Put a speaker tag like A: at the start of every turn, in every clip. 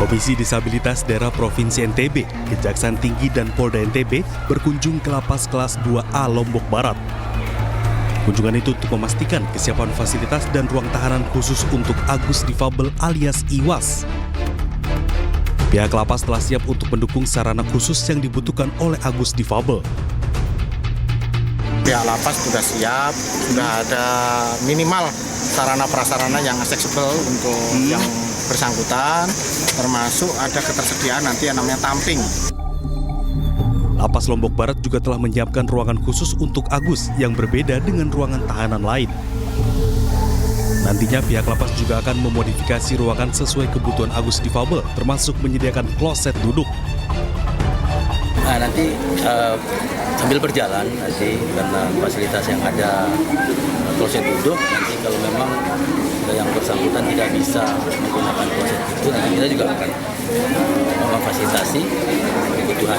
A: Komisi Disabilitas Daerah Provinsi NTB, Kejaksaan Tinggi dan Polda NTB berkunjung ke lapas kelas 2A Lombok Barat. Kunjungan itu untuk memastikan kesiapan fasilitas dan ruang tahanan khusus untuk Agus Difabel alias Iwas. Pihak lapas telah siap untuk mendukung sarana khusus yang dibutuhkan oleh Agus Difabel.
B: Pihak lapas sudah siap, sudah ada minimal sarana prasarana yang aksesibel untuk yang bersangkutan, termasuk ada ketersediaan nanti yang namanya tamping.
A: Lapas Lombok Barat juga telah menyiapkan ruangan khusus untuk Agus yang berbeda dengan ruangan tahanan lain. Nantinya pihak lapas juga akan memodifikasi ruangan sesuai kebutuhan Agus Difabel, termasuk menyediakan kloset duduk.
C: Nah, nanti sambil berjalan nanti karena fasilitas yang ada kloset duduk, nanti kalau memang yang bersangkutan tidak bisa menggunakan kloset itu, nanti kita juga akan memfasilitasi kebutuhan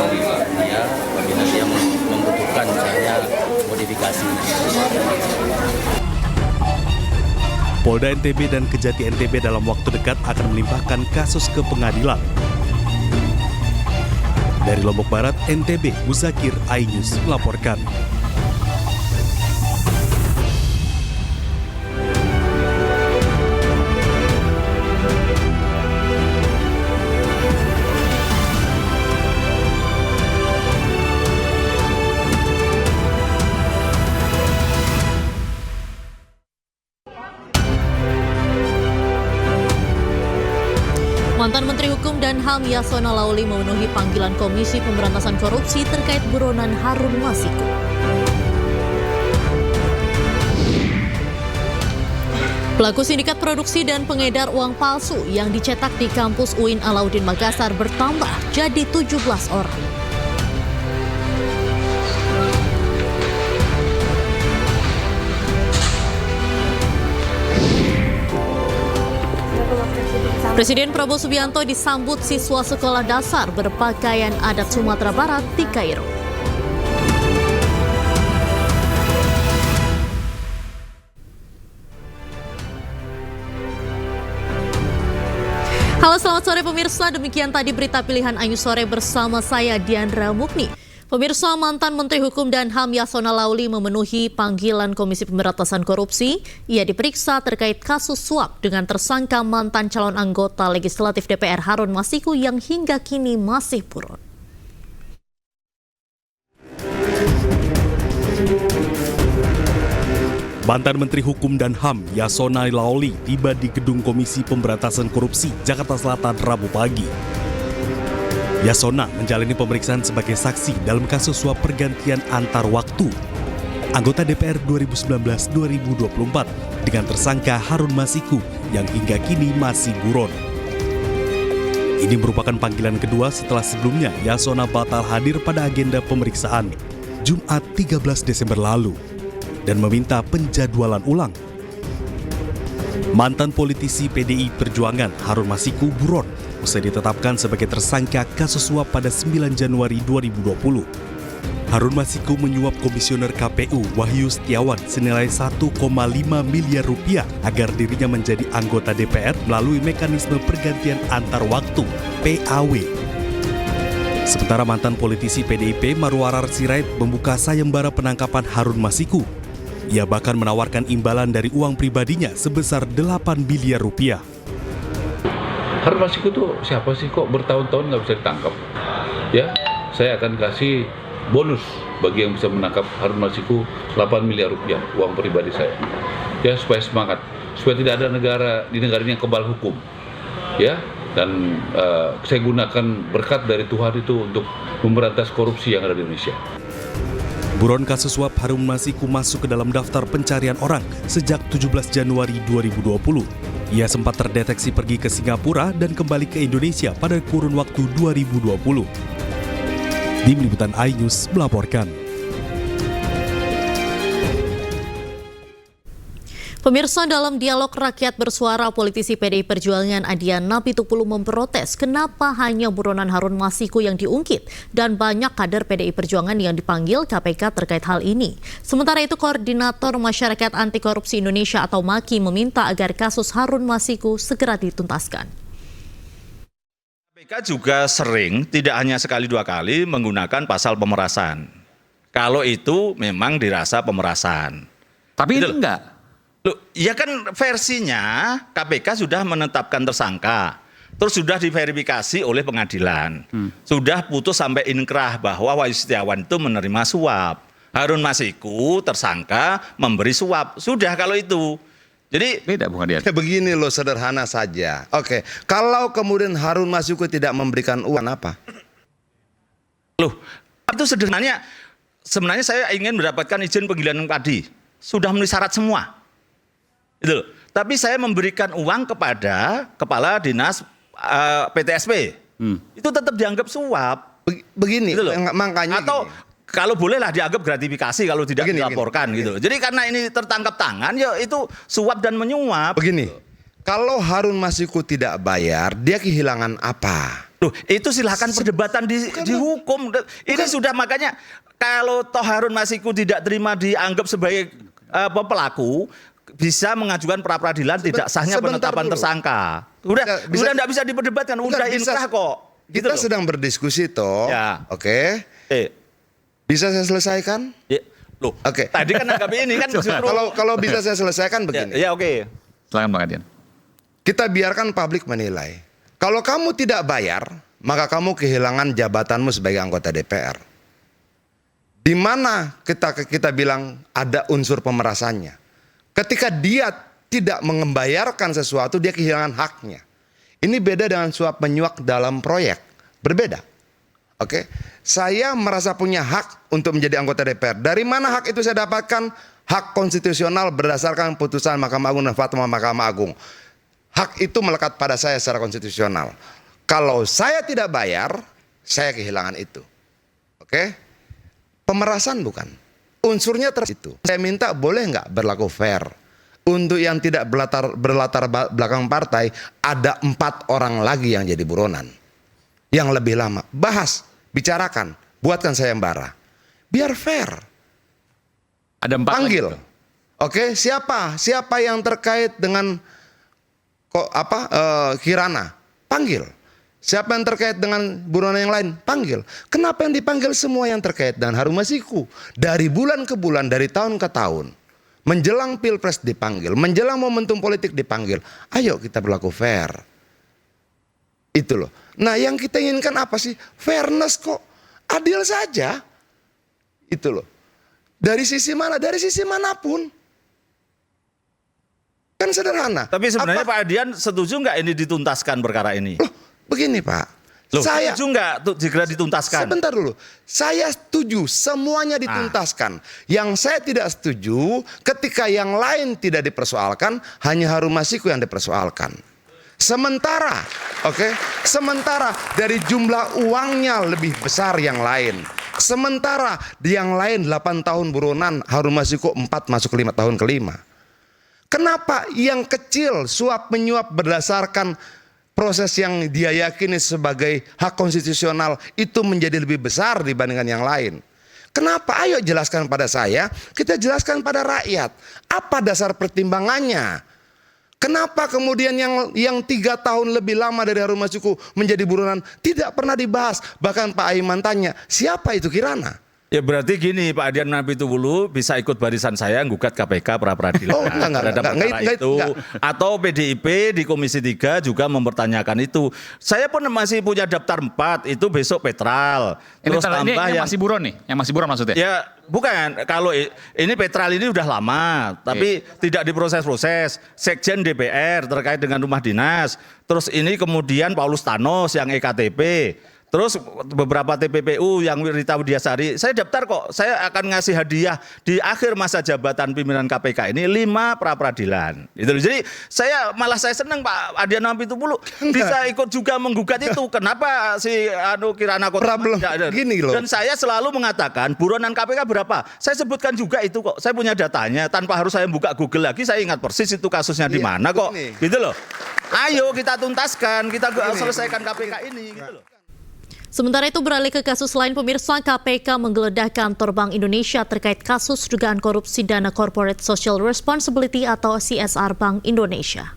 C: dia apabila dia membutuhkan misalnya modifikasi.
A: Polda NTB dan Kejati NTB dalam waktu dekat akan melimpahkan kasus ke pengadilan. Dari Lombok Barat, NTB, Muzakir, iNews melaporkan.
D: Mantan Menteri Hukum dan HAM Yasona Laoly memenuhi panggilan Komisi Pemberantasan Korupsi terkait buronan Harun Masiku. Pelaku sindikat produksi dan pengedar uang palsu yang dicetak di kampus UIN Alauddin Makassar bertambah jadi 17 orang. Presiden Prabowo Subianto disambut siswa sekolah dasar berpakaian adat Sumatera Barat di Kairo. Halo, selamat sore pemirsa. Demikian tadi berita pilihan iNews Sore bersama saya Diandra Mukni. Pemirsa, mantan Menteri Hukum dan HAM Yasona Laoly memenuhi panggilan Komisi Pemberantasan Korupsi. Ia diperiksa terkait kasus suap dengan tersangka mantan calon anggota legislatif DPR Harun Masiku yang hingga kini masih buron.
A: Mantan Menteri Hukum dan HAM Yasona Laoly tiba di gedung Komisi Pemberantasan Korupsi Jakarta Selatan Rabu pagi. Yasona menjalani pemeriksaan sebagai saksi dalam kasus suap pergantian antar waktu anggota DPR 2019-2024 dengan tersangka Harun Masiku yang hingga kini masih buron. Ini merupakan panggilan kedua setelah sebelumnya Yasona batal hadir pada agenda pemeriksaan Jumat 13 Desember lalu dan meminta penjadwalan ulang. Mantan politisi PDI Perjuangan Harun Masiku buron usai ditetapkan sebagai tersangka kasus suap pada 9 Januari 2020. Harun Masiku menyuap Komisioner KPU Wahyu Setiawan senilai 1,5 miliar rupiah agar dirinya menjadi anggota DPR melalui mekanisme pergantian antar waktu PAW. Sementara mantan politisi PDIP Marwarar Sirait membuka sayembara penangkapan Harun Masiku. Ia bahkan menawarkan imbalan dari uang pribadinya sebesar 8 miliar rupiah.
E: Harun Masiku tuh siapa sih kok bertahun-tahun nggak bisa ditangkap? Ya, saya akan kasih bonus bagi yang bisa menangkap Harun Masiku 8 miliar rupiah uang pribadi saya. Ya, supaya semangat, supaya tidak ada negara di negara ini yang kebal hukum. Ya, dan saya gunakan berkat dari Tuhan itu untuk memberantas korupsi yang ada di Indonesia.
A: Buron kasus suap Harun Masiku masuk ke dalam daftar pencarian orang sejak 17 Januari 2020. Ia sempat terdeteksi pergi ke Singapura dan kembali ke Indonesia pada kurun waktu 2020. Tim Liputan iNews melaporkan.
D: Pemirsa, dalam dialog rakyat bersuara, politisi PDI Perjuangan Adiana Pitupulu memprotes kenapa hanya buronan Harun Masiku yang diungkit dan banyak kader PDI Perjuangan yang dipanggil KPK terkait hal ini. Sementara itu, Koordinator Masyarakat Anti Korupsi Indonesia atau MAKI meminta agar kasus Harun Masiku segera dituntaskan.
F: KPK juga sering, tidak hanya sekali dua kali, menggunakan pasal pemerasan. Kalau itu memang dirasa pemerasan.
G: Tapi
F: Gitu
G: ini
F: loh.
G: enggak.
F: Loh, ya kan versinya KPK sudah menetapkan tersangka, terus sudah diverifikasi oleh pengadilan, sudah putus sampai inkrah bahwa Wahyu Setiawan itu menerima suap, Harun Masiku tersangka memberi suap, sudah kalau itu. Jadi
G: Beda bukan dia.
H: Begini loh, sederhana saja. Oke, kalau kemudian Harun Masiku tidak memberikan uang apa?
F: loh itu sebenarnya saya ingin mendapatkan izin penggilingan padi, sudah memenuhi syarat semua. Itu loh. Tapi saya memberikan uang kepada kepala dinas PTSP, itu tetap dianggap suap.
H: Begini,
F: Gitu loh.
H: makanya
F: Atau
H: gini.
F: kalau bolehlah dianggap gratifikasi kalau tidak
H: Begini,
F: dilaporkan
H: gini.
F: gitu. Jadi karena ini tertangkap tangan, ya itu suap dan menyuap.
H: Begini, kalau Harun Masiku tidak bayar, dia kehilangan apa?
F: Loh, itu silahkan perdebatan di hukum. Ini sudah makanya kalau toh Harun Masiku tidak terima dianggap sebagai pelaku, bisa mengajukan pra peradilan tidak sahnya
H: sebentar
F: penetapan
H: dulu.
F: tersangka. Udah tidak bisa diperdebatkan, udah
H: bisa-
F: inkrah kok. Gitu
H: Kita
F: loh.
H: sedang berdiskusi toh.
F: Ya.
H: Oke. Bisa saya selesaikan?
F: Ya, loh,
H: Oke.
F: tadi kan anggap ini kan justru
H: Kalau bisa saya selesaikan begini.
F: ya oke.
G: Silakan Bang Adian.
H: Kita biarkan publik menilai. Kalau kamu tidak bayar, maka kamu kehilangan jabatanmu sebagai anggota DPR. Di mana kita bilang ada unsur pemerasannya. Ketika dia tidak membayarkan sesuatu, dia kehilangan haknya. Ini beda dengan suap menyuap dalam proyek. Berbeda. Oke. Saya merasa punya hak untuk menjadi anggota DPR. Dari mana hak itu saya dapatkan? Hak konstitusional berdasarkan putusan Mahkamah Agung dan fatwa Mahkamah Agung. Hak itu melekat pada saya secara konstitusional. Kalau saya tidak bayar, saya kehilangan itu. Oke? Pemerasan bukan. Unsurnya itu. Saya minta boleh nggak berlaku fair. Untuk yang tidak berlatar belakang partai, ada 4 orang lagi yang jadi buronan. Yang lebih lama. Bahas, bicarakan, buatkan sayembara. Biar fair.
G: Ada 4
H: Panggil.
G: lagi.
H: Oke, siapa yang terkait dengan Kirana? Panggil. Siapa yang terkait dengan buronan yang lain? Panggil. Kenapa yang dipanggil semua yang terkait dengan Harun Masiku? Dari bulan ke bulan, dari tahun ke tahun. Menjelang Pilpres dipanggil, menjelang momentum politik dipanggil. Ayo kita berlaku fair. Itu loh. Nah, yang kita inginkan apa sih? Fairness kok. Adil saja. Itu loh. Dari sisi mana? Dari sisi manapun. Kan sederhana.
F: Tapi sebenarnya Pak Adian setuju nggak ini dituntaskan perkara ini?
H: Loh, begini Pak.
F: Loh,
H: Saya
F: setuju nggak jika dituntaskan?
H: sebentar dulu. Saya setuju semuanya dituntaskan. Yang saya tidak setuju ketika yang lain tidak dipersoalkan, hanya Harun Masiku yang dipersoalkan. Sementara, sementara dari jumlah uangnya lebih besar yang lain. Sementara di yang lain 8 tahun buronan, Harun Masiku 4 masuk 5 tahun kelima. Kenapa yang kecil suap menyuap berdasarkan proses yang dia yakini sebagai hak konstitusional itu menjadi lebih besar dibandingkan yang lain? Kenapa? Ayo jelaskan pada saya, kita jelaskan pada rakyat. Apa dasar pertimbangannya? Kenapa kemudian yang 3 tahun lebih lama dari Harun Masiku menjadi buronan tidak pernah dibahas? Bahkan Pak Aiman tanya, siapa itu Kirana?
F: Ya berarti gini, Pak Adian Napitupulu bisa ikut barisan saya gugat KPK pra peradilan
H: Oh, enggak,
F: terhadap perkara itu.
H: enggak.
F: Atau PDIP di Komisi 3 juga mempertanyakan itu. Saya pun masih punya daftar 4, itu besok petral.
G: Ini,
F: Terus tambah
G: yang masih buron nih, yang masih buron maksudnya.
F: Ya bukan, kalau ini petral ini udah lama, tapi tidak diproses-proses. Sekjen DPR terkait dengan rumah dinas. Terus ini kemudian Paulus Thanos yang EKTP. Terus beberapa TPPU yang Rita Widiasari, saya daftar kok, saya akan ngasih hadiah di akhir masa jabatan pimpinan KPK ini 5 pra peradilan. Jadi saya senang Pak Adian Napitupulu bisa ikut juga menggugat itu. Kenapa si Kirana Kota
H: Problem gini loh.
F: Dan saya selalu mengatakan buronan KPK berapa? Saya sebutkan juga itu kok. Saya punya datanya tanpa harus saya buka Google lagi. Saya ingat persis itu kasusnya di mana kok.
H: begini.
F: Gitu loh. Ayo kita tuntaskan, kita selesaikan KPK ini gitu loh.
D: Sementara itu beralih ke kasus lain, pemirsa, KPK menggeledah kantor Bank Indonesia terkait kasus dugaan korupsi dana Corporate Social Responsibility atau CSR Bank Indonesia.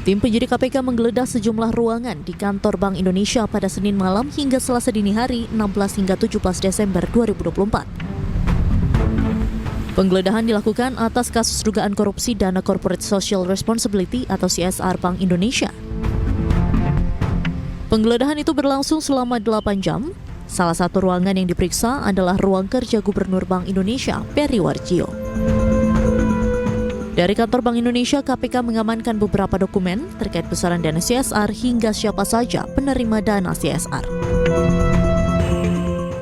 D: Tim penyidik KPK menggeledah sejumlah ruangan di kantor Bank Indonesia pada Senin malam hingga Selasa dini hari 16 hingga 17 Desember 2024. Penggeledahan dilakukan atas kasus dugaan korupsi dana Corporate Social Responsibility atau CSR Bank Indonesia. Penggeledahan itu berlangsung selama 8 jam. Salah satu ruangan yang diperiksa adalah ruang kerja Gubernur Bank Indonesia, Peri Warjio. Dari kantor Bank Indonesia, KPK mengamankan beberapa dokumen terkait besaran dana CSR hingga siapa saja penerima dana CSR.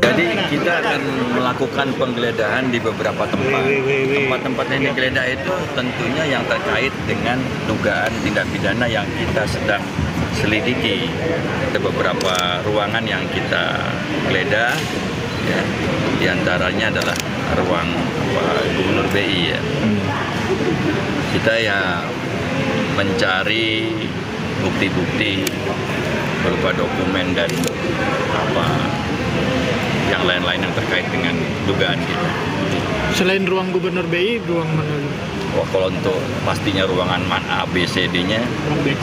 I: Jadi kita akan melakukan penggeledahan di beberapa tempat. Tempat-tempat yang digeledah itu tentunya yang terkait dengan dugaan tindak pidana yang kita sedang selidiki. Ada beberapa ruangan yang kita geledah, ya, di antaranya adalah ruang Gubernur BI. Ya. Kita ya mencari bukti-bukti berupa dokumen dan yang lain-lain yang terkait dengan dugaan kita.
J: Selain ruang Gubernur BI, ruang mana?
I: Wah, kalau untuk pastinya ruangan mana A, B, C, D-nya,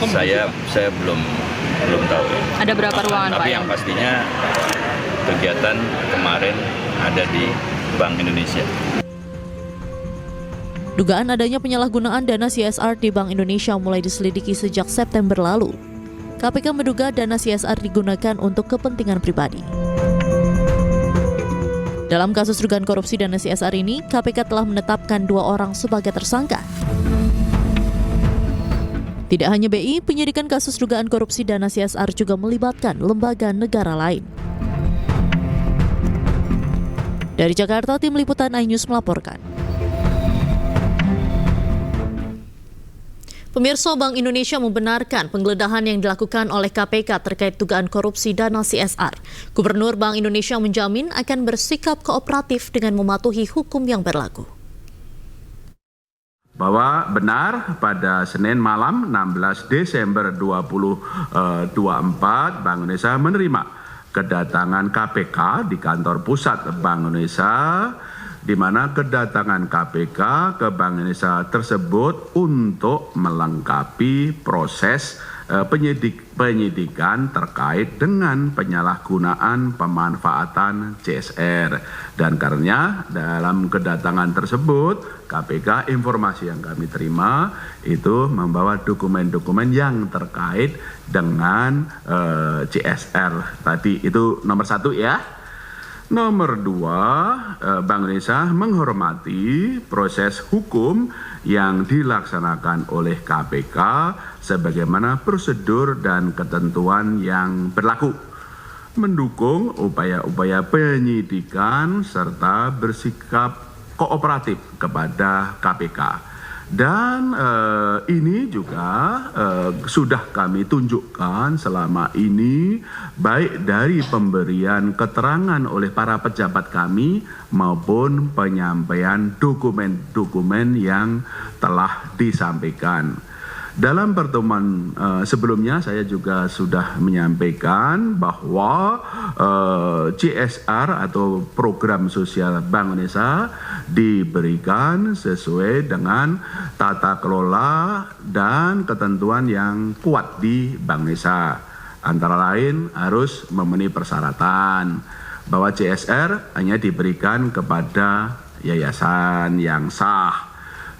I: saya belum tahu. Ya.
K: Ada berapa ruangan, Pak?
I: Tapi yang pastinya kegiatan kemarin ada di Bank Indonesia.
D: Dugaan adanya penyalahgunaan dana CSR di Bank Indonesia mulai diselidiki sejak September lalu. KPK menduga dana CSR digunakan untuk kepentingan pribadi. Dalam kasus dugaan korupsi dana CSR ini, KPK telah menetapkan 2 orang sebagai tersangka. Tidak hanya BI, penyidikan kasus dugaan korupsi dana CSR juga melibatkan lembaga negara lain. Dari Jakarta, Tim Liputan iNews melaporkan. Pemirsa, Bank Indonesia membenarkan penggeledahan yang dilakukan oleh KPK terkait dugaan korupsi dana CSR. Gubernur Bank Indonesia menjamin akan bersikap kooperatif dengan mematuhi hukum yang berlaku.
L: Bahwa benar pada Senin malam 16 Desember 2024 Bank Indonesia menerima kedatangan KPK di kantor pusat Bank Indonesia, di mana kedatangan KPK ke Bank Indonesia tersebut untuk melengkapi proses penyidikan terkait dengan penyalahgunaan pemanfaatan CSR. Dan karenanya dalam kedatangan tersebut KPK, informasi yang kami terima itu membawa dokumen-dokumen yang terkait dengan CSR tadi. Itu nomor 1 ya. Nomor 2, Bank Indonesia menghormati proses hukum yang dilaksanakan oleh KPK sebagaimana prosedur dan ketentuan yang berlaku, mendukung upaya-upaya penyidikan serta bersikap kooperatif kepada KPK. Dan ini juga sudah kami tunjukkan selama ini, baik dari pemberian keterangan oleh para pejabat kami maupun penyampaian dokumen-dokumen yang telah disampaikan. Dalam pertemuan sebelumnya saya juga sudah menyampaikan bahwa CSR atau program sosial Bank Indonesia diberikan sesuai dengan tata kelola dan ketentuan yang kuat di Bank Indonesia. Antara lain harus memenuhi persyaratan bahwa CSR hanya diberikan kepada yayasan yang sah.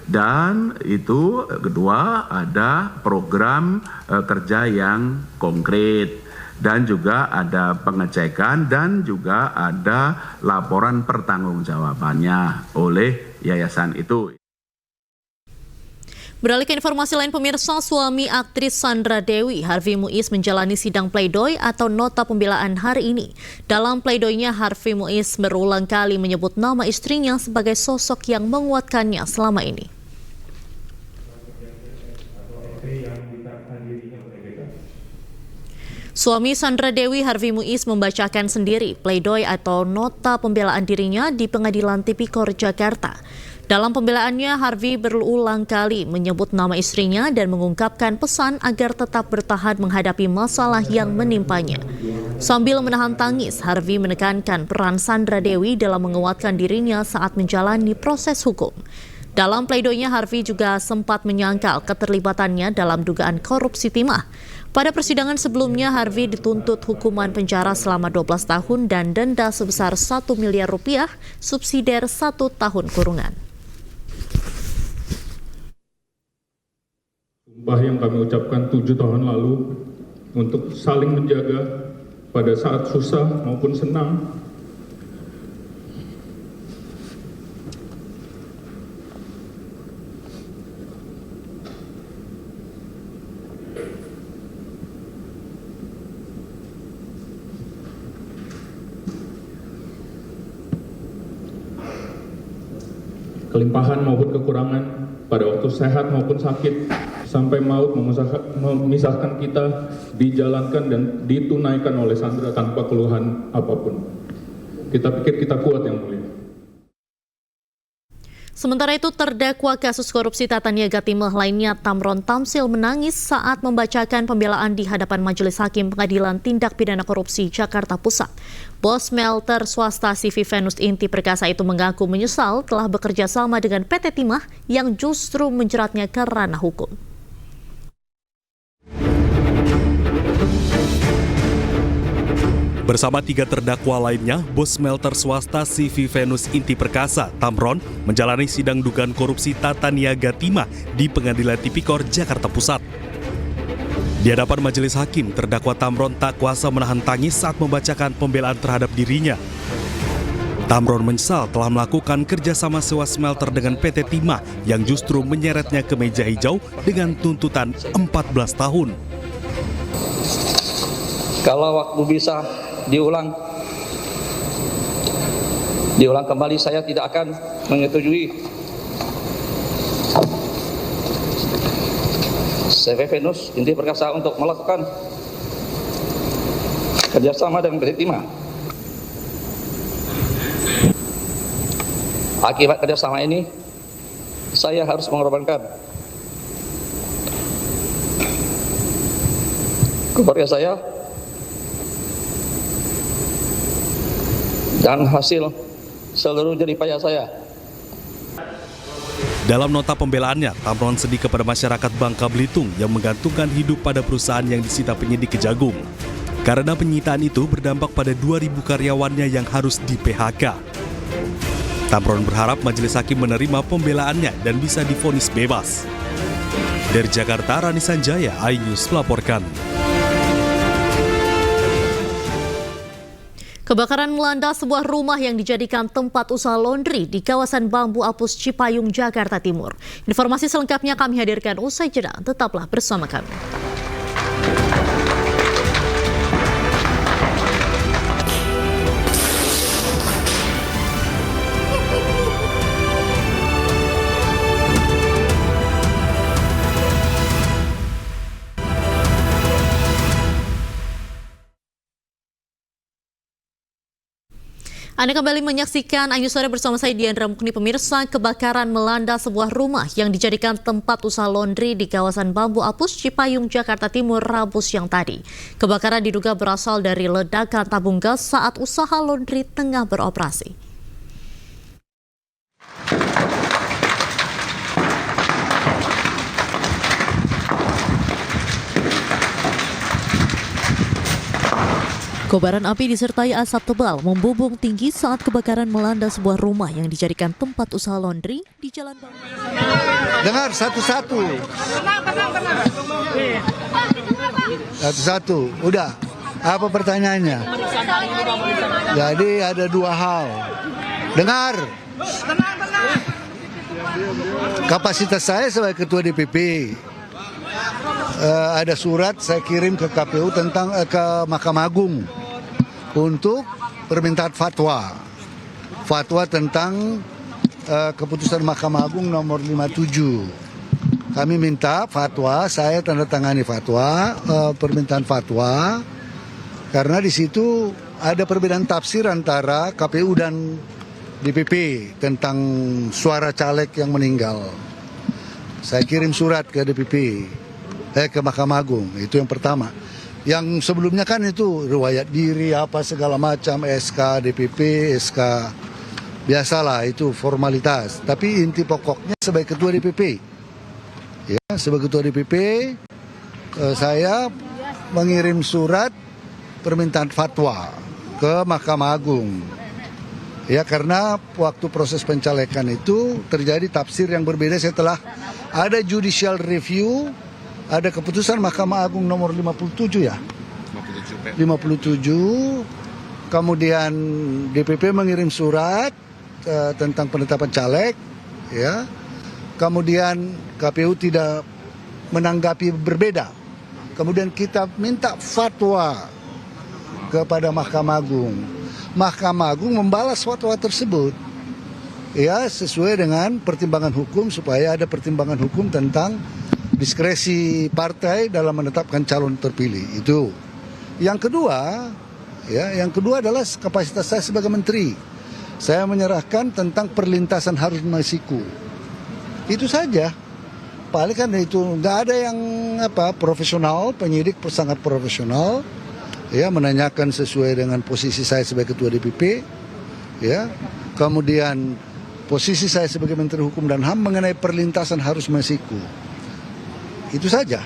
L: Dan itu kedua, ada program kerja yang konkret dan juga ada pengecekan dan juga ada laporan pertanggungjawabannya oleh yayasan itu.
D: Beralih ke informasi lain, pemirsa, suami aktris Sandra Dewi, Harvey Muiz, menjalani sidang pledoi atau nota pembelaan hari ini. Dalam pledoinya, Harvey Muiz berulang kali menyebut nama istrinya sebagai sosok yang menguatkannya selama ini. Suami Sandra Dewi, Harvey Muiz, membacakan sendiri pledoi atau nota pembelaan dirinya di Pengadilan Tipikor Jakarta. Dalam pembelaannya, Harvey berulang kali menyebut nama istrinya dan mengungkapkan pesan agar tetap bertahan menghadapi masalah yang menimpanya. Sambil menahan tangis, Harvey menekankan peran Sandra Dewi dalam menguatkan dirinya saat menjalani proses hukum. Dalam pleidoinya, Harvey juga sempat menyangkal keterlibatannya dalam dugaan korupsi timah. Pada persidangan sebelumnya, Harvey dituntut hukuman penjara selama 12 tahun dan denda sebesar 1 miliar rupiah, subsidiar 1 tahun kurungan.
K: Sumpah yang kami ucapkan 7 tahun lalu untuk saling menjaga pada saat susah maupun senang. Kelimpahan maupun kekurangan pada waktu sehat maupun sakit, sampai maut memisahkan kita, dijalankan dan ditunaikan oleh Sandra tanpa keluhan apapun. Kita pikir kita kuat, Yang Mulia.
D: Sementara itu, terdakwa kasus korupsi tata niaga timah lainnya, Tamron Tamsil, menangis saat membacakan pembelaan di hadapan Majelis Hakim Pengadilan Tindak Pidana Korupsi Jakarta Pusat. Bos smelter swasta CV Venus Inti Perkasa itu mengaku menyesal telah bekerja sama dengan PT Timah yang justru menjeratnya ke ranah hukum.
A: Bersama 3 terdakwa lainnya, bos smelter swasta CV Venus Inti Perkasa, Tamron, menjalani sidang dugaan korupsi tata niaga timah di Pengadilan Tipikor Jakarta Pusat. Di hadapan majelis hakim, terdakwa Tamron tak kuasa menahan tangis saat membacakan pembelaan terhadap dirinya. Tamron menyesal telah melakukan kerjasama sewa smelter dengan PT Timah yang justru menyeretnya ke meja hijau dengan tuntutan 14 tahun.
M: Kalau waktu bisa diulang kembali, saya tidak akan menyetujui CV Venus Inti Perkasa untuk melakukan kerjasama dengan PT Timah. Akibat kerjasama ini, saya harus mengorbankan keluarga saya dan hasil seluruh jerih payah saya.
A: Dalam nota pembelaannya, Tamron sedih kepada masyarakat Bangka Belitung yang menggantungkan hidup pada perusahaan yang disita penyidik Kejagung. Karena penyitaan itu berdampak pada 2.000 karyawannya yang harus di-PHK. Tamron berharap majelis hakim menerima pembelaannya dan bisa divonis bebas. Dari Jakarta, Rani Sanjaya, iNews melaporkan.
D: Kebakaran melanda sebuah rumah yang dijadikan tempat usaha laundry di kawasan Bambu Apus, Cipayung, Jakarta Timur. Informasi selengkapnya kami hadirkan usai jeda. Tetaplah bersama kami. Anda kembali menyaksikan iNews Sore bersama saya Diandra Mukni. Pemirsa, kebakaran melanda sebuah rumah yang dijadikan tempat usaha laundry di kawasan Bambu Apus, Cipayung, Jakarta Timur, Rabu siang tadi. Kebakaran diduga berasal dari ledakan tabung gas saat usaha laundry tengah beroperasi. Kobaran api disertai asap tebal membumbung tinggi saat kebakaran melanda sebuah rumah yang dijadikan tempat usaha laundry di Jalan Bambu.
N: Dengar satu-satu. Satu-satu. Udah. Apa pertanyaannya? Jadi ada 2 hal. Dengar. Kapasitas saya sebagai ketua DPP. Ada surat saya kirim ke KPU tentang ke Mahkamah Agung untuk permintaan fatwa tentang keputusan Mahkamah Agung nomor 57. Kami minta fatwa, saya tanda tangani fatwa, permintaan fatwa, karena di situ ada perbedaan tafsir antara KPU dan DPP tentang suara caleg yang meninggal. Saya kirim surat ke DPP, ke Mahkamah Agung, itu yang pertama. Yang sebelumnya kan itu riwayat diri apa segala macam, SK DPP, SK Biasalah itu formalitas, tapi inti pokoknya sebagai ketua DPP, ya sebagai ketua DPP saya mengirim surat permintaan fatwa ke Mahkamah Agung. Ya karena waktu proses pencalekan itu terjadi tafsir yang berbeda setelah ada judicial review, ada keputusan Mahkamah Agung nomor 57 ya. 57. Kemudian DPP mengirim surat tentang penetapan caleg, ya. Kemudian KPU tidak menanggapi berbeda. Kemudian kita minta fatwa kepada Mahkamah Agung. Mahkamah Agung membalas fatwa tersebut, ya sesuai dengan pertimbangan hukum supaya ada pertimbangan hukum tentang diskresi partai dalam menetapkan calon terpilih itu. Yang kedua, ya yang kedua adalah kapasitas saya sebagai menteri. Saya menyerahkan tentang perlintasan Harun Masiku. Itu saja. Paling kan itu nggak ada yang profesional, penyidik sangat profesional, ya menanyakan sesuai dengan posisi saya sebagai ketua DPP, ya. Kemudian posisi saya sebagai Menteri Hukum dan HAM mengenai perlintasan Harun Masiku. Itu saja,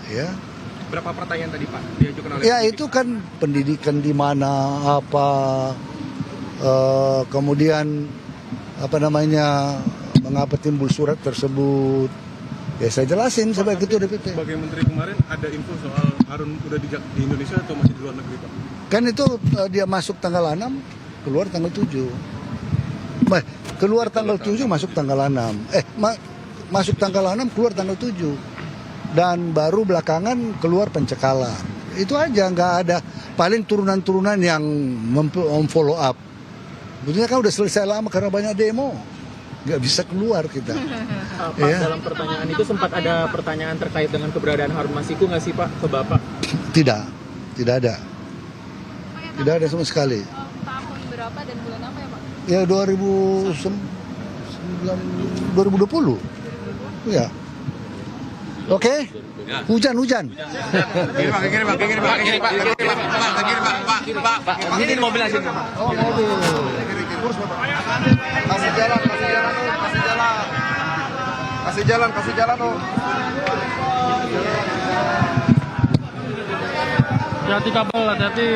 N: ya.
O: Berapa pertanyaan tadi Pak diajukan oleh?
N: Ya itu kan pendidikan di mana kemudian mengapa timbul surat tersebut. Ya saya jelasin sebagai ketua DPP.
O: Sebagai menteri kemarin ada info soal Harun udah di Indonesia atau masih di luar negeri Pak?
N: Kan itu dia masuk tanggal 6, keluar tanggal 7. Keluar tanggal 7, masuk tanggal 6. Masuk tanggal 6, keluar tanggal 7. Dan baru belakangan keluar pencekalan. Itu aja, nggak ada. Paling turunan-turunan yang follow up. Betulnya kan udah selesai lama karena banyak demo. Nggak bisa keluar kita.
O: Pak, dalam pertanyaan itu sempat ada pertanyaan terkait dengan keberadaan Harun Masiku nggak sih Pak ke Bapak?
N: Tidak ada. Tidak ada sama sekali.
P: Tahun berapa dan bulan apa ya Pak?
N: Ya 2020. Ya. Oke? Hujan.
O: Kiri Pak. Ini mobil aja.
N: Oh, mobil. Kasih jalan. Oh.
J: Hati-hati kabel, hati-hati.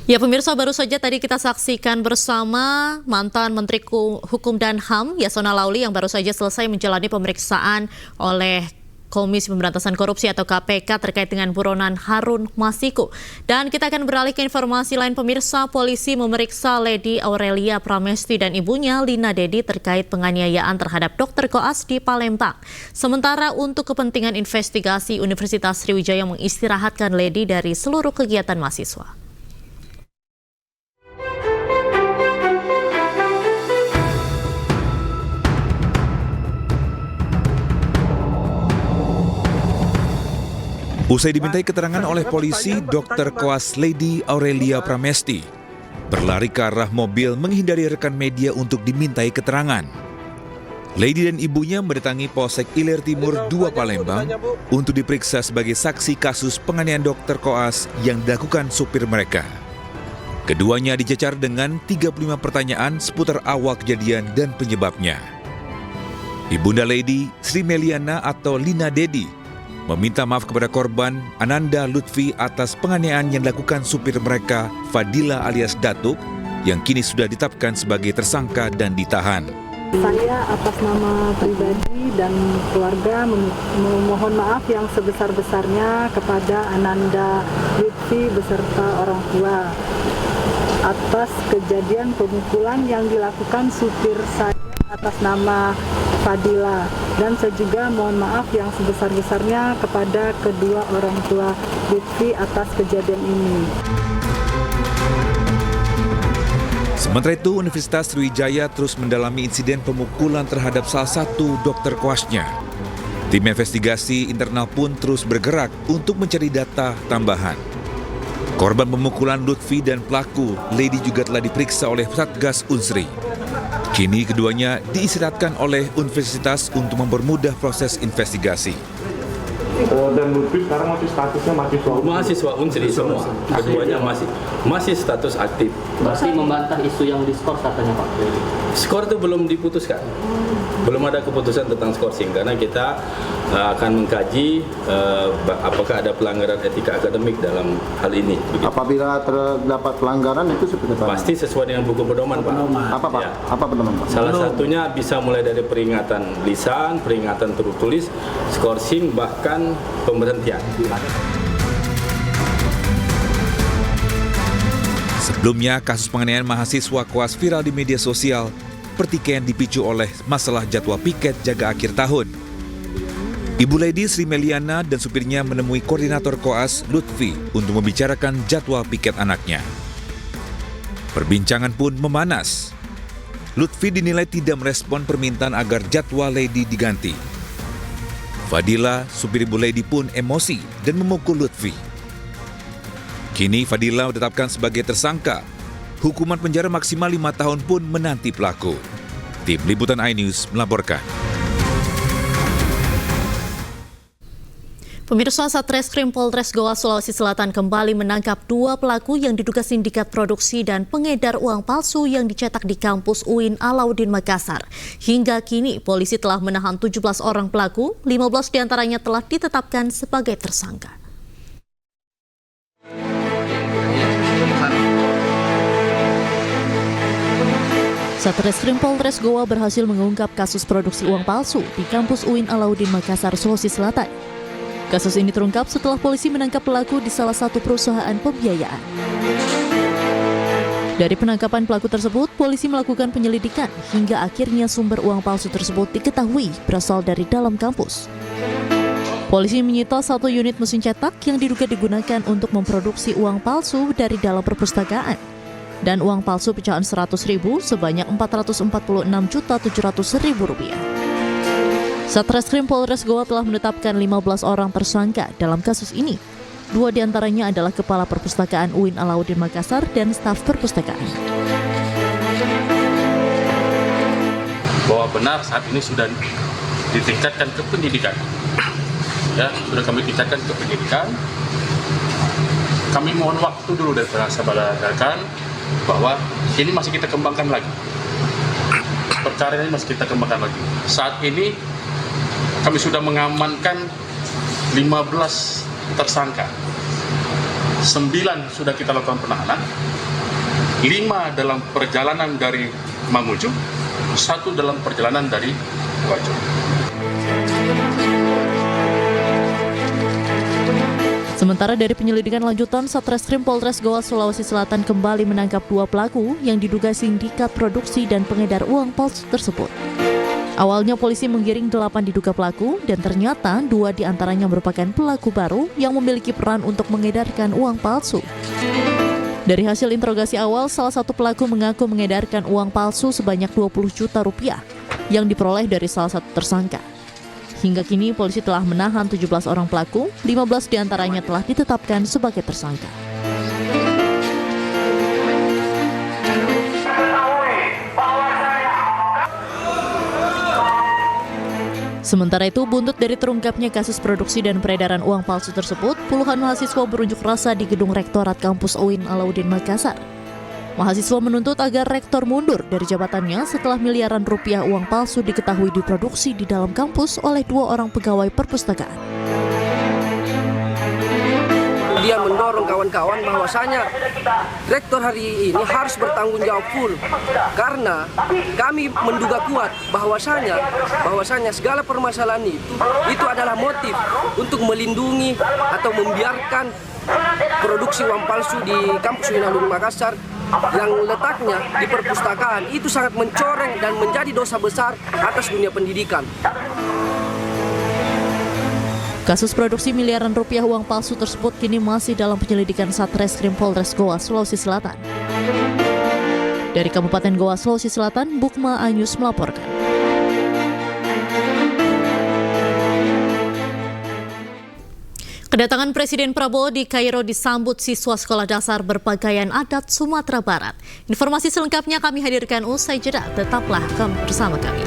D: Ya pemirsa, baru saja tadi kita saksikan bersama mantan Menteri Hukum dan HAM Yasona Lauli yang baru saja selesai menjalani pemeriksaan oleh Komisi Pemberantasan Korupsi atau KPK terkait dengan buronan Harun Masiku. Dan kita akan beralih ke informasi lain pemirsa. Polisi memeriksa Lady Aurelia Pramesti dan ibunya Lina Dedi terkait penganiayaan terhadap Dr. Koas di Palembang. Sementara untuk kepentingan investigasi, Universitas Sriwijaya mengistirahatkan Lady dari seluruh kegiatan mahasiswa.
Q: Usai dimintai keterangan oleh polisi, Dr. Koas Lady Aurelia Pramesti berlari ke arah mobil menghindari rekan media untuk dimintai keterangan. Lady dan ibunya mendatangi Polsek Ilir Timur 2 Palembang untuk diperiksa sebagai saksi kasus penganiayaan Dr. Koas yang dilakukan supir mereka. Keduanya dicecar dengan 35 pertanyaan seputar awal kejadian dan penyebabnya. Ibunda Lady, Sri Meliana atau Lina Dedi, meminta maaf kepada korban Ananda Lutfi atas penganiayaan yang dilakukan supir mereka Fadila alias Datuk yang kini sudah ditetapkan sebagai tersangka dan ditahan.
R: Saya atas nama pribadi dan keluarga memohon maaf yang sebesar-besarnya kepada Ananda Lutfi beserta orang tua atas kejadian pemukulan yang dilakukan supir saya atas nama Fadila, dan saya juga mohon maaf yang sebesar-besarnya kepada kedua orang tua Lutfi atas kejadian ini.
Q: Sementara itu, Universitas Sriwijaya terus mendalami insiden pemukulan terhadap salah satu dokter koasnya. Tim investigasi internal pun terus bergerak untuk mencari data tambahan. Korban pemukulan Lutfi dan pelaku Lady juga telah diperiksa oleh Satgas Unsri. Kini keduanya diistirahatkan oleh universitas untuk mempermudah proses investigasi.
K: Dan Lutfi sekarang masih statusnya
C: mahasiswa Unsri semua. Keduanya masih status aktif.
O: Berarti membantah isu yang diskors katanya Pak.
C: Skor itu belum diputuskan. Belum ada keputusan tentang skorsing karena kita akan mengkaji apakah ada pelanggaran etika akademik dalam hal ini. Begitu.
B: Apabila terdapat pelanggaran itu seperti apa?
C: Pasti sesuai dengan buku pedoman, Pak.
B: Apa Pak?
C: Ya.
B: Apa pedoman Pak?
C: Salah satunya bisa mulai dari peringatan lisan, peringatan tertulis, skorsing, bahkan pemberhentian.
Q: Sebelumnya, kasus penganiayaan mahasiswa koas viral di media sosial. Pertikaian dipicu oleh masalah jadwal piket jaga akhir tahun. Ibu Lady Sri Meliana dan supirnya menemui koordinator koas Lutfi untuk membicarakan jadwal piket anaknya. Perbincangan pun memanas. Lutfi dinilai tidak merespon permintaan agar jadwal Lady diganti. Fadila, supir Ibu Lady pun emosi dan memukul Lutfi. Kini Fadila ditetapkan sebagai tersangka. Hukuman penjara maksimal 5 tahun pun menanti pelaku. Tim Liputan iNews melaporkan.
D: Pemirsa, Satreskrim Polres Goa, Sulawesi Selatan kembali menangkap 2 pelaku yang diduga sindikat produksi dan pengedar uang palsu yang dicetak di kampus UIN Alauddin Makassar. Hingga kini, polisi telah menahan 17 orang pelaku, 15 diantaranya telah ditetapkan sebagai tersangka. Satreskrim Polres Goa berhasil mengungkap kasus produksi uang palsu di kampus UIN Alauddin Makassar, Sulawesi Selatan. Kasus ini terungkap setelah polisi menangkap pelaku di salah satu perusahaan pembiayaan. Dari penangkapan pelaku tersebut, polisi melakukan penyelidikan hingga akhirnya sumber uang palsu tersebut diketahui berasal dari dalam kampus. Polisi menyita 1 unit mesin cetak yang diduga digunakan untuk memproduksi uang palsu dari dalam perpustakaan dan uang palsu pecahan 100.000 sebanyak Rp446.700.000. Satreskrim Polres Goa telah menetapkan 15 orang tersangka dalam kasus ini. 2 diantaranya adalah Kepala Perpustakaan UIN Alauddin Makassar dan staf perpustakaan.
K: bahwa benar saat ini sudah ditingkatkan ke pendidikan. Ya, sudah kami tingkatkan ke pendidikan. Kami mohon waktu dulu dari sahabat rekan bahwa ini masih kita kembangkan lagi. Perkara ini masih kita kembangkan lagi. Saat ini kami sudah mengamankan 15 tersangka. 9 sudah kita lakukan penahanan. 5 dalam perjalanan dari Mamuju, 1 dalam perjalanan dari Wajo.
D: Sementara dari penyelidikan lanjutan, Satreskrim Polres Goa, Sulawesi Selatan kembali menangkap 2 pelaku yang diduga sindikat produksi dan pengedar uang palsu tersebut. Awalnya polisi menggiring 8 diduga pelaku dan ternyata 2 diantaranya merupakan pelaku baru yang memiliki peran untuk mengedarkan uang palsu. Dari hasil interogasi awal, salah satu pelaku mengaku mengedarkan uang palsu sebanyak 20 juta rupiah yang diperoleh dari salah satu tersangka. Hingga kini polisi telah menahan 17 orang pelaku, 15 diantaranya telah ditetapkan sebagai tersangka. Sementara itu, buntut dari terungkapnya kasus produksi dan peredaran uang palsu tersebut, puluhan mahasiswa berunjuk rasa di gedung Rektorat Kampus UIN Alauddin Makassar. Mahasiswa menuntut agar rektor mundur dari jabatannya setelah miliaran rupiah uang palsu diketahui diproduksi di dalam kampus oleh 2 orang pegawai perpustakaan.
M: Dia mendorong kawan-kawan bahwasanya rektor hari ini harus bertanggung jawab full karena kami menduga kuat bahwasanya segala permasalahan itu adalah motif untuk melindungi atau membiarkan produksi uang palsu di kampus UIN Alauddin Makassar yang letaknya di perpustakaan. Itu sangat mencoreng dan menjadi dosa besar atas dunia pendidikan.
D: Kasus produksi miliaran rupiah uang palsu tersebut kini masih dalam penyelidikan Satreskrim Polres Goa, Sulawesi Selatan. Dari Kabupaten Goa, Sulawesi Selatan, Bukma Anyus melaporkan. Kedatangan Presiden Prabowo di Kairo disambut siswa sekolah dasar berpakaian adat Sumatera Barat. Informasi selengkapnya kami hadirkan usai jeda. Tetaplah bersama kami.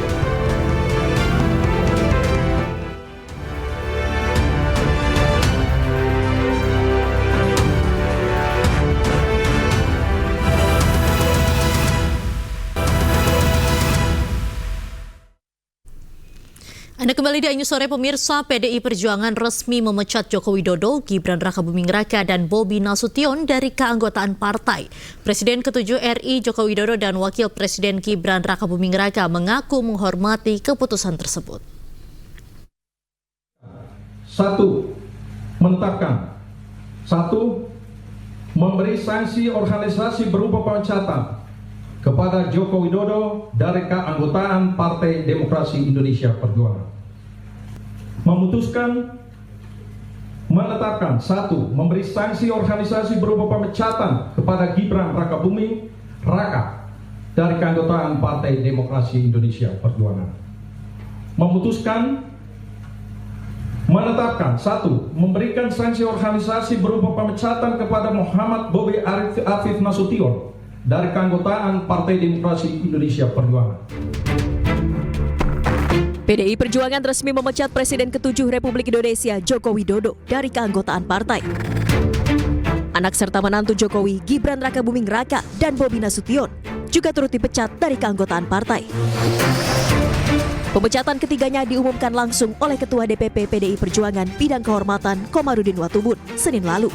D: Anda kembali di Anju Sore pemirsa. PDI Perjuangan resmi memecat Joko Widodo, Gibran Rakabuming Raka, dan Bobi Nasution dari keanggotaan partai. Presiden ke-7 RI Joko Widodo dan Wakil Presiden Gibran Rakabuming Raka mengaku menghormati keputusan tersebut.
K: 1. Menetapkan 1. Memberi sanksi organisasi berupa pemecatan kepada Joko Widodo dari keanggotaan Partai Demokrasi Indonesia Perjuangan. Memutuskan menetapkan 1. Memberi sanksi organisasi berupa pemecatan kepada Gibran Rakabuming Raka dari keanggotaan Partai Demokrasi Indonesia Perjuangan. Memutuskan menetapkan 1. Memberikan sanksi organisasi berupa pemecatan kepada Muhammad Bobi Afif Nasution dari keanggotaan Partai Demokrasi Indonesia Perjuangan.
S: PDI Perjuangan resmi memecat Presiden ke-7 Republik Indonesia Joko Widodo dari keanggotaan partai. Anak serta menantu Jokowi, Gibran Rakabuming Raka dan Bobi Nasution juga turut dipecat dari keanggotaan partai. Pemecatan ketiganya diumumkan langsung oleh Ketua DPP PDI Perjuangan Bidang Kehormatan Komarudin Watubun Senin lalu.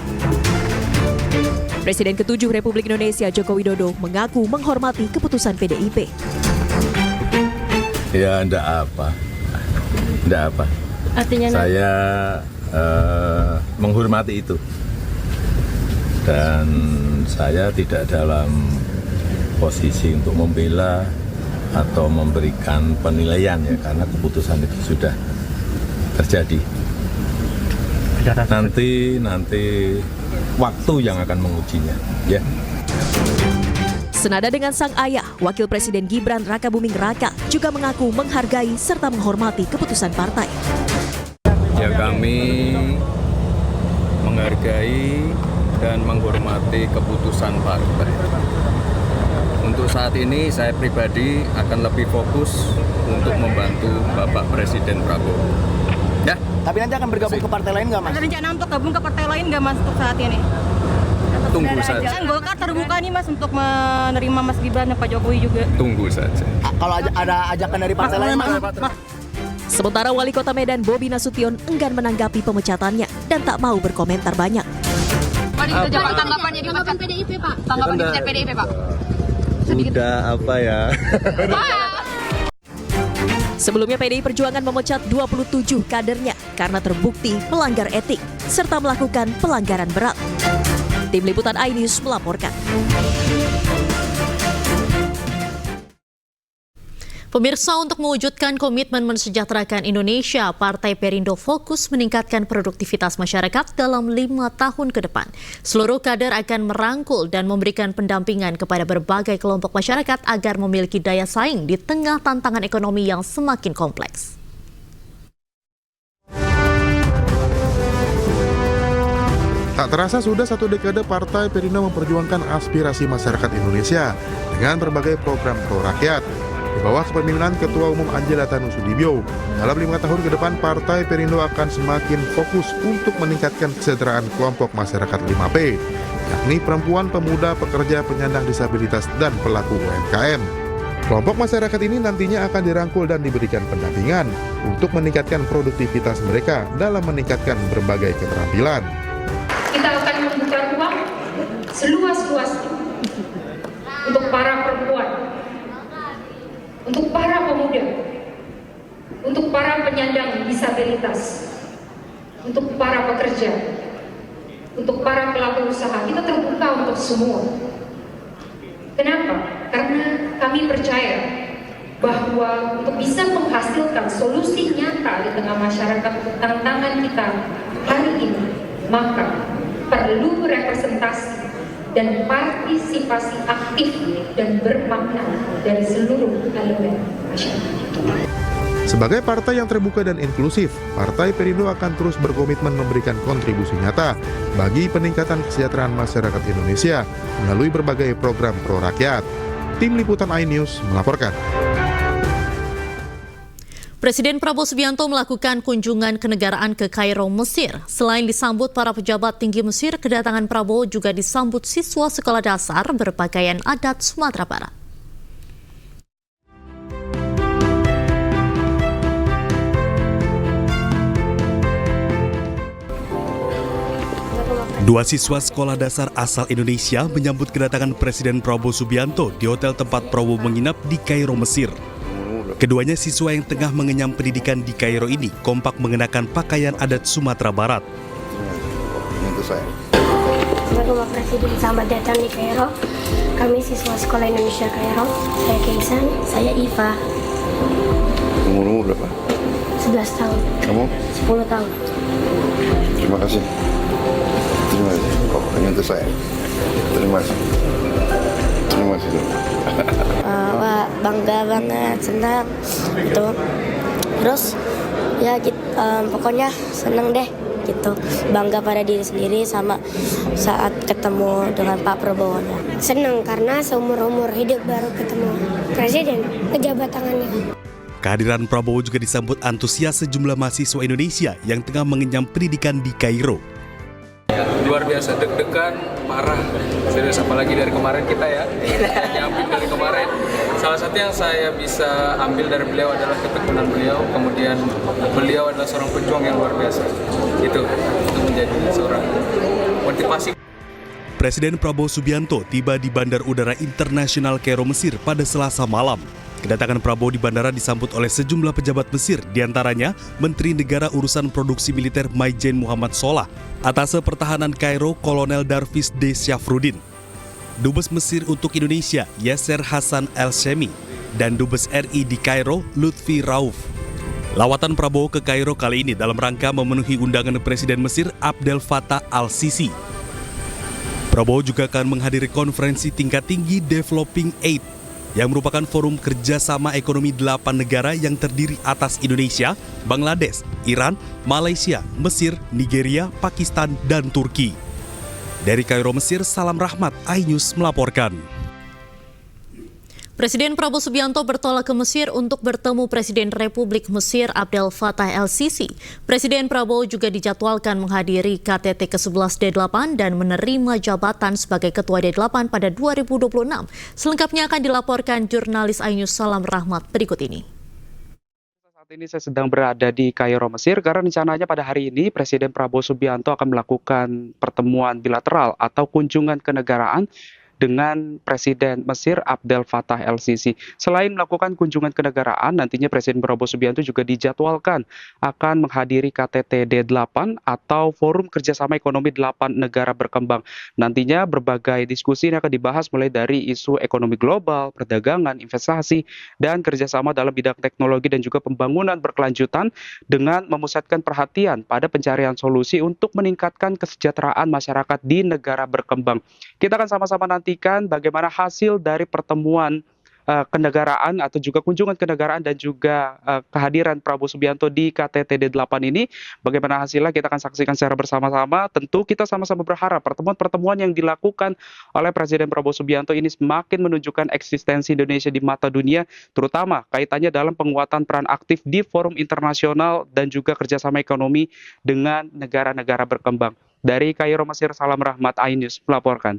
S: Presiden ke-7 Republik Indonesia Joko Widodo mengaku menghormati keputusan PDIP.
T: Ya, enggak apa.
S: Artinya
T: saya menghormati itu. Dan saya tidak dalam posisi untuk membela atau memberikan penilaian ya, karena keputusan itu sudah terjadi. Nanti waktu yang akan mengujinya, ya.
S: Senada dengan sang ayah, Wakil Presiden Gibran Rakabuming Raka juga mengaku menghargai serta menghormati keputusan partai.
U: Ya, kami menghargai dan menghormati keputusan partai. Untuk saat ini saya pribadi akan lebih fokus untuk membantu Bapak Presiden Prabowo. Ya.
V: Tapi nanti akan bergabung ke partai lain nggak, Mas?
W: Ada rencana untuk gabung ke partai lain nggak, Mas, untuk saat ini?
U: Tunggu saja.
W: Kan Golkar terbuka nih, Mas, untuk menerima Mas Gibran dan Pak Jokowi juga.
U: Tunggu saja.
V: Kalau ada ajakan dari partai lain, Mas?
S: Sementara Wali Kota Medan Bobi Nasution enggan menanggapi pemecatannya dan tak mau berkomentar banyak.
W: Pak, dijawab tanggapannya di Mas PDIP, Pak. Tanggapan di PDIP, Pak.
T: Udah apa ya?
S: Sebelumnya PDI Perjuangan memecat 27 kadernya karena terbukti melanggar etik serta melakukan pelanggaran berat. Tim Liputan iNews melaporkan.
D: Pemirsa, untuk mewujudkan komitmen mensejahterakan Indonesia, Partai Perindo fokus meningkatkan produktivitas masyarakat dalam 5 tahun ke depan. Seluruh kader akan merangkul dan memberikan pendampingan kepada berbagai kelompok masyarakat agar memiliki daya saing di tengah tantangan ekonomi yang semakin kompleks.
X: Tak terasa sudah 1 dekade Partai Perindo memperjuangkan aspirasi masyarakat Indonesia dengan berbagai program pro rakyat. Di bawah kepemimpinan Ketua Umum Angela Tanu Sudibyo, dalam 5 tahun ke depan Partai Perindo akan semakin fokus untuk meningkatkan kesejahteraan kelompok masyarakat 5P, yakni perempuan, pemuda, pekerja, penyandang disabilitas, dan pelaku UMKM. Kelompok masyarakat ini nantinya akan dirangkul dan diberikan pendampingan untuk meningkatkan produktivitas mereka dalam meningkatkan berbagai keterampilan.
Y: Kita akan membuka ruang seluas-luasnya untuk para perempuan, untuk para pemuda, untuk para penyandang disabilitas, untuk para pekerja, untuk para pelaku usaha. Kita terbuka untuk semua. Kenapa? Karena kami percaya bahwa untuk bisa menghasilkan solusi nyata di tengah masyarakat tantangan kita hari ini, maka perlu representasi dan partisipasi aktif dan bermakna dari seluruh elemen masyarakat.
X: Sebagai partai yang terbuka dan inklusif, Partai Perindo akan terus berkomitmen memberikan kontribusi nyata bagi peningkatan kesejahteraan masyarakat Indonesia melalui berbagai program pro rakyat. Tim Liputan iNews melaporkan.
D: Presiden Prabowo Subianto melakukan kunjungan kenegaraan ke Kairo, Mesir. Selain disambut para pejabat tinggi Mesir, kedatangan Prabowo juga disambut siswa sekolah dasar berpakaian adat Sumatera Barat.
A: Dua siswa sekolah dasar asal Indonesia menyambut kedatangan Presiden Prabowo Subianto di hotel tempat Prabowo menginap di Kairo, Mesir. Keduanya siswa yang tengah mengenyam pendidikan di Kairo ini kompak mengenakan pakaian adat Sumatera Barat.
E: Rumah Presiden, selamat datang di Kairo. Kami siswa sekolah Indonesia Kairo. Saya Keisan, saya Iva.
F: Umurmu berapa?
E: 11 tahun.
F: Kamu?
E: 10 tahun.
F: Terima kasih. Terima kasih. Pokoknya untuk saya. Terima kasih. Terima kasih.
E: Wah, bangga banget, senang gitu. Terus ya pokoknya senang deh gitu. Bangga pada diri sendiri sama saat ketemu dengan Pak Prabowo. Senang karena seumur-umur hidup baru ketemu Presiden, pejabat tangannya.
A: Kehadiran Prabowo juga disambut antusias sejumlah mahasiswa Indonesia yang tengah mengenyam pendidikan di Kairo.
G: Luar biasa, deg-degan, parah. Serius, apalagi dari kemarin kita ya. Nyampe dari kemarin. Salah satu yang saya bisa ambil dari beliau adalah ketekunan beliau. Kemudian beliau adalah seorang pejuang yang luar biasa. Itu menjadi seorang motivasi.
A: Presiden Prabowo Subianto tiba di Bandar Udara Internasional Kairo, Mesir pada Selasa malam. Kedatangan Prabowo di bandara disambut oleh sejumlah pejabat Mesir, diantaranya Menteri Negara Urusan Produksi Militer Maijen Muhammad Solah, Atase Pertahanan Kairo Kolonel Darvis D. Syafruddin, Dubes Mesir untuk Indonesia Yasser Hassan El-Shemi, dan Dubes RI di Kairo Lutfi Rauf. Lawatan Prabowo ke Kairo kali ini dalam rangka memenuhi undangan Presiden Mesir Abdel Fattah Al-Sisi. Prabowo juga akan menghadiri konferensi tingkat tinggi Developing Aid yang merupakan forum kerjasama ekonomi 8 negara yang terdiri atas Indonesia, Bangladesh, Iran, Malaysia, Mesir, Nigeria, Pakistan, dan Turki. Dari Kairo, Mesir, Salam Rahmat, iNews melaporkan.
D: Presiden Prabowo Subianto bertolak ke Mesir untuk bertemu Presiden Republik Mesir Abdel Fattah El-Sisi. Presiden Prabowo juga dijadwalkan menghadiri KTT ke-11 D8 dan menerima jabatan sebagai Ketua D8 pada 2026. Selengkapnya akan dilaporkan jurnalis iNews Salam Rahmat berikut ini.
H: Saat ini saya sedang berada di Kairo, Mesir, karena rencananya pada hari ini Presiden Prabowo Subianto akan melakukan pertemuan bilateral atau kunjungan kenegaraan dengan Presiden Mesir Abdel Fattah El-Sisi. Selain melakukan kunjungan kenegaraan, nantinya Presiden Prabowo Subianto juga dijadwalkan akan menghadiri KTT D8 atau Forum Kerjasama Ekonomi 8 Negara Berkembang. Nantinya berbagai diskusi ini akan dibahas mulai dari isu ekonomi global, perdagangan, investasi, dan kerjasama dalam bidang teknologi dan juga pembangunan berkelanjutan dengan memusatkan perhatian pada pencarian solusi untuk meningkatkan kesejahteraan masyarakat di negara berkembang. Kita akan sama-sama nantikan bagaimana hasil dari pertemuan kenegaraan atau juga kunjungan kenegaraan dan juga kehadiran Prabowo Subianto di KTT D8 ini. Bagaimana hasilnya kita akan saksikan secara bersama-sama. Tentu kita sama-sama berharap pertemuan-pertemuan yang dilakukan oleh Presiden Prabowo Subianto ini semakin menunjukkan eksistensi Indonesia di mata dunia, terutama kaitannya dalam penguatan peran aktif di forum internasional dan juga kerjasama ekonomi dengan negara-negara berkembang. Dari Kairo, Mesir, Salam Rahmat, iNews melaporkan.